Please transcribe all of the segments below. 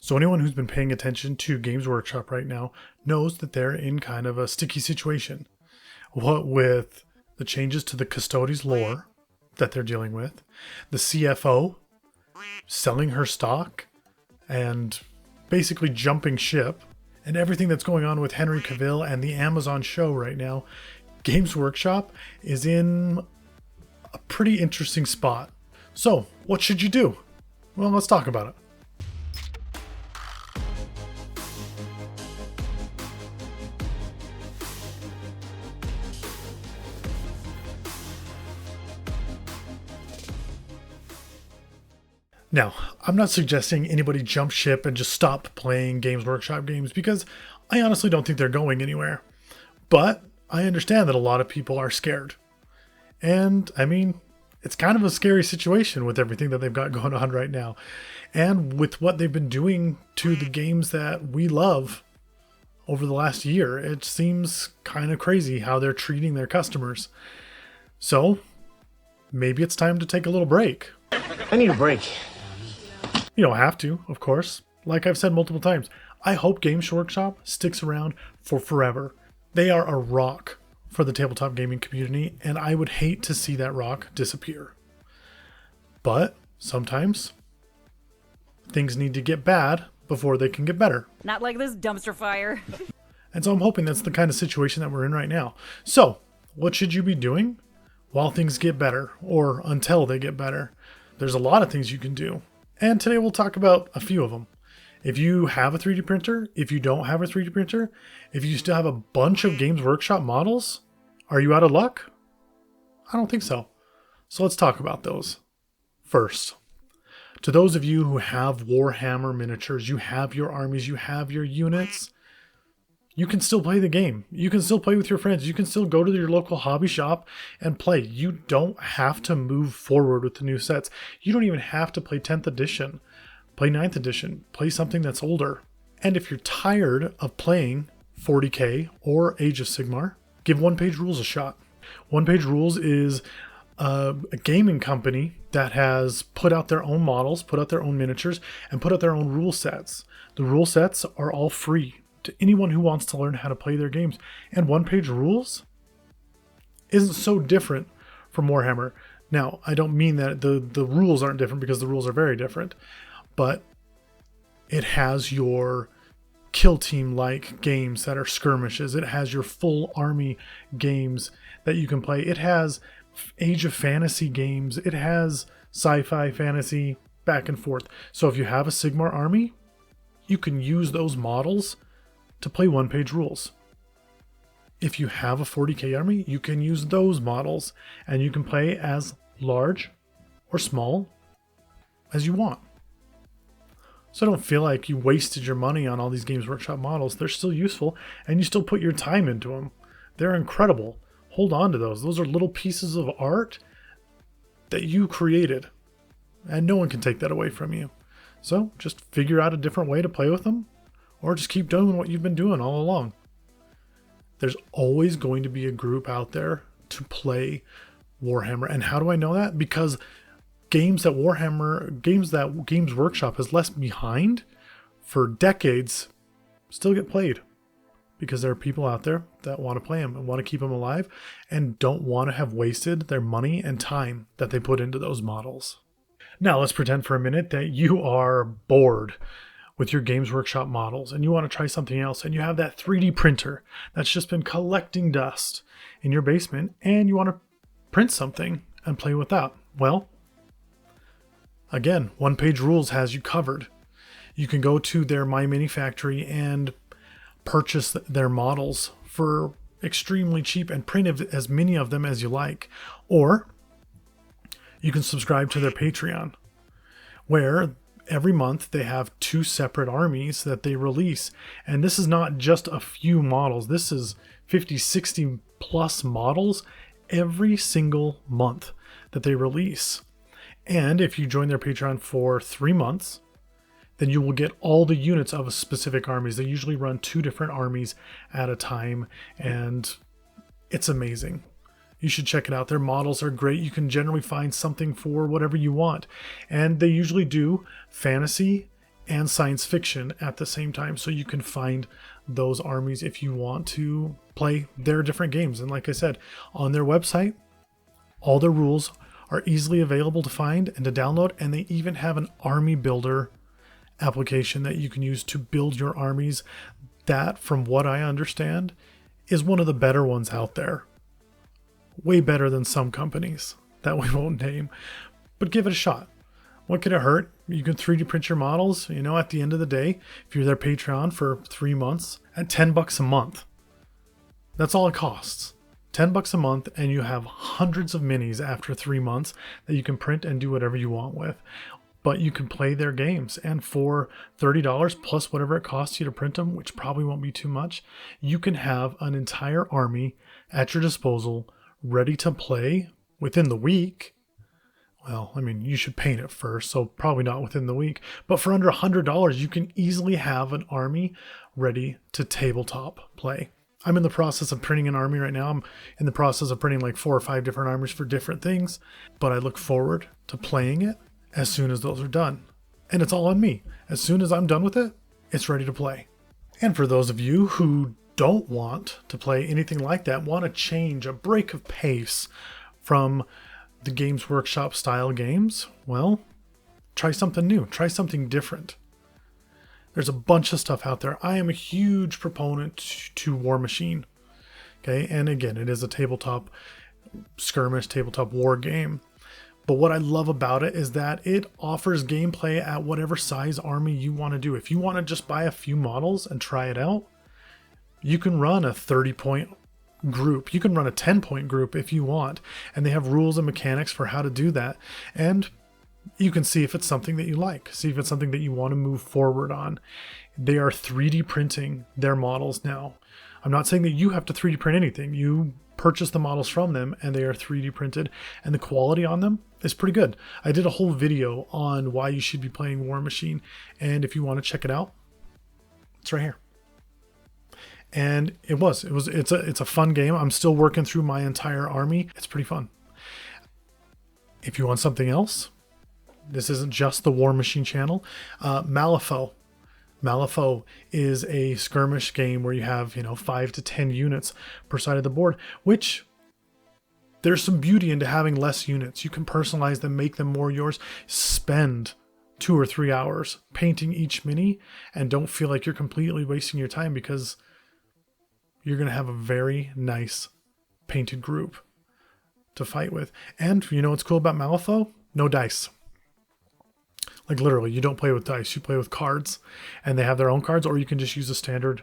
So anyone who's been paying attention to Games Workshop right now knows that they're in kind of a sticky situation. What with the changes to the Custodes lore that they're dealing with, the CFO selling her stock and basically jumping ship, and everything that's going on with Henry Cavill and the Amazon show right now, Games Workshop is in a pretty interesting spot. So, what should you do? Well, let's talk about it. Now, I'm not suggesting anybody jump ship and just stop playing Games Workshop games because I honestly don't think they're going anywhere. But I understand that a lot of people are scared. And I mean, it's kind of a scary situation with everything that they've got going on right now. And with what they've been doing to the games that we love over the last year, it seems kind of crazy how they're treating their customers. So maybe it's time to take a little break. I need a break. You don't have to, of course. Like I've said multiple times, I hope Games Workshop sticks around for forever. They are a rock for the tabletop gaming community, and I would hate to see that rock disappear. But sometimes things need to get bad before they can get better. Not like this dumpster fire. And so I'm hoping that's the kind of situation that we're in right now. So, what should you be doing while things get better, or until they get better? There's a lot of things you can do. And today we'll talk about a few of them. If you have a 3D printer, if you don't have a 3D printer, if you still have a bunch of Games Workshop models, are you out of luck? I don't think so. So let's talk about those. First, to those of you who have Warhammer miniatures, you have your armies, you have your units, you can still play the game. You can still play with your friends. You can still go to your local hobby shop and play. You don't have to move forward with the new sets. You don't even have to play 10th edition. Play 9th edition. Play something that's older. And if you're tired of playing 40K or Age of Sigmar, give One Page Rules a shot. One Page Rules is a gaming company that has put out their own models, put out their own miniatures, and put out their own rule sets. The rule sets are all free to anyone who wants to learn how to play their games. And One Page Rules isn't so different from Warhammer. Now, I don't mean that the rules aren't different, because the rules are very different, but it has your kill team like games that are skirmishes. It has your full army games that you can play. It has Age of Fantasy games. It has sci-fi, fantasy, back and forth. So if you have a Sigmar army, you can use those models to play One Page Rules. If you have a 40K army, you can use those models, and you can play as large or small as you want. So don't feel like you wasted your money on all these Games Workshop models. They're still useful, and you still put your time into them. They're incredible. Hold on to those. Those are little pieces of art that you created, and no one can take that away from you. So just figure out a different way to play with them, or just keep doing what you've been doing all along. There's always going to be a group out there to play Warhammer. And how do I know that? Because games that Games Workshop has left behind for decades still get played. Because there are people out there that want to play them and want to keep them alive and don't want to have wasted their money and time that they put into those models. Now let's pretend for a minute that you are bored with your Games Workshop models and you want to try something else, and you have that 3D printer that's just been collecting dust in your basement, and you want to print something and play with that. Well, again, One Page Rules has you covered. You can go to their My Mini Factory and purchase their models for extremely cheap and print as many of them as you like. Or you can subscribe to their Patreon, where every month they have 2 separate armies that they release. And this is not just a few models. This is 50, 60 plus models every single month that they release. And if you join their Patreon for 3 months, then you will get all the units of a specific armies. They usually run 2 different armies at a time, and it's amazing. You should check it out. Their models are great. You can generally find something for whatever you want. And they usually do fantasy and science fiction at the same time. So you can find those armies if you want to play their different games. And like I said, on their website, all their rules are easily available to find and to download. And they even have an army builder application that you can use to build your armies. That, from what I understand, is one of the better ones out there. Way better than some companies that we won't name. But give it a shot. What could it hurt? You can 3D print your models, at the end of the day, if you're their Patreon for 3 months, at $10 a month. That's all it costs. $10 a month, and you have hundreds of minis after 3 months that you can print and do whatever you want with. But you can play their games, and for $30 plus whatever it costs you to print them, which probably won't be too much, you can have an entire army at your disposal, ready to play within the week. Well, you should paint it first, so probably not within the week. But for under $100, you can easily have an army ready to tabletop play. I'm in the process of printing an army right now. I'm in the process of printing like 4 or 5 different armies for different things. But I look forward to playing it as soon as those are done. And it's all on me. As soon as I'm done with it, it's ready to play. And for those of you who don't want to play anything like that, want to change, a break of pace from the Games Workshop style games, well, try something new, try something different. There's a bunch of stuff out there. I am a huge proponent to Warmachine. Okay, and again, it is a tabletop skirmish, tabletop war game. But what I love about it is that it offers gameplay at whatever size army you want to do. If you want to just buy a few models and try it out, you can run a 30-point group. You can run a 10-point group if you want. And they have rules and mechanics for how to do that. And you can see if it's something that you like. See if it's something that you want to move forward on. They are 3D printing their models now. I'm not saying that you have to 3D print anything. You purchase the models from them and they are 3D printed, and the quality on them is pretty good. I did a whole video on why you should be playing Warmachine, and if you want to check it out, it's right here. And it's a fun game. I'm still working through my entire army. It's pretty fun. If you want something else, this isn't just the Warmachine channel. Malifaux. Malifaux is a skirmish game where you have, 5 to 10 units per side of the board, which there's some beauty into having less units. You can personalize them, make them more yours, spend 2 or 3 hours painting each mini, and don't feel like you're completely wasting your time because you're going to have a very nice painted group to fight with. And you know what's cool about Malifaux? No dice. Like literally, you don't play with dice, you play with cards, and they have their own cards, or you can just use a standard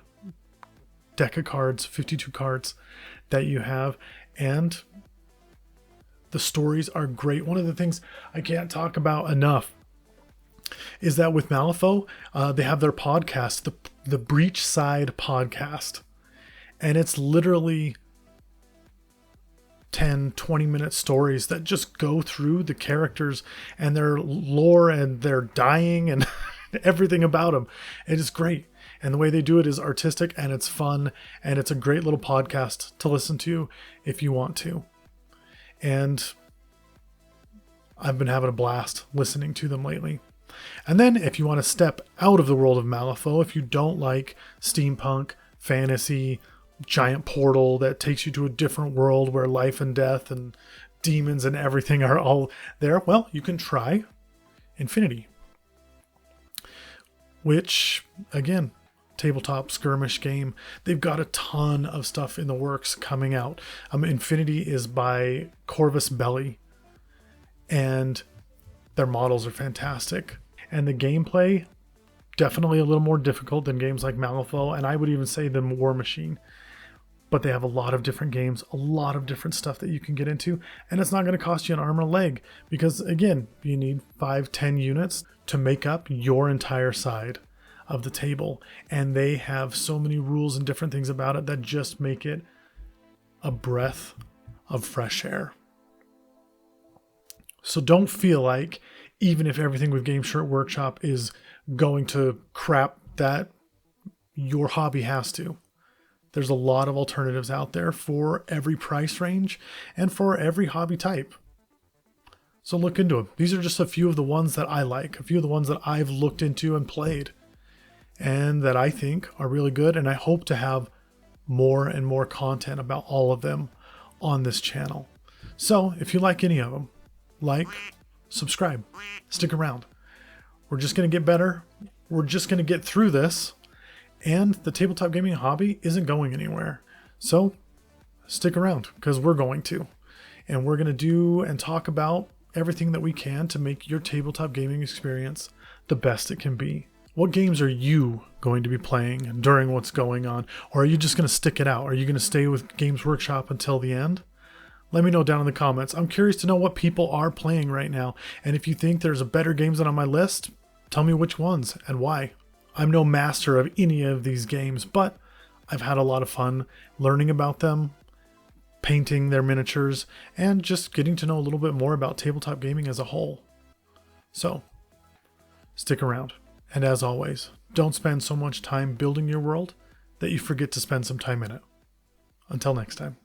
deck of cards, 52 cards that you have, and the stories are great. One of the things I can't talk about enough is that with Malifaux, they have their podcast, the Breach Side podcast, and it's literally 10-20 minute stories that just go through the characters and their lore and their dying and everything about them. It is great, and the way they do it is artistic and it's fun, and it's a great little podcast to listen to if you want to. And I've been having a blast listening to them lately. And then if you want to step out of the world of Malifaux, if you don't like steampunk, fantasy, giant portal that takes you to a different world where life and death and demons and everything are all there, well, you can try Infinity, which, again, tabletop skirmish game. They've got a ton of stuff in the works coming out. Infinity is by Corvus Belli, and their models are fantastic. And the gameplay, definitely a little more difficult than games like Malifaux, and I would even say than Warmachine. But they have a lot of different games, a lot of different stuff that you can get into, and it's not going to cost you an arm and a leg, because again, you need 5-10 units to make up your entire side of the table, and they have so many rules and different things about it that just make it a breath of fresh air. So don't feel like, even if everything with Game Shirt Workshop is going to crap, that your hobby has to. There's a lot of alternatives out there for every price range and for every hobby type. So look into them. These are just a few of the ones that I like, a few of the ones that I've looked into and played, and that I think are really good. And I hope to have more and more content about all of them on this channel. So if you like any of them, like, subscribe, stick around. We're just going to get better. We're just going to get through this. And the tabletop gaming hobby isn't going anywhere. So stick around, because we're going to. And we're going to do and talk about everything that we can to make your tabletop gaming experience the best it can be. What games are you going to be playing during what's going on? Or are you just going to stick it out? Are you going to stay with Games Workshop until the end? Let me know down in the comments. I'm curious to know what people are playing right now. And if you think there's a better games than on my list, tell me which ones and why. I'm no master of any of these games, but I've had a lot of fun learning about them, painting their miniatures, and just getting to know a little bit more about tabletop gaming as a whole. So, stick around. And as always, don't spend so much time building your world that you forget to spend some time in it. Until next time.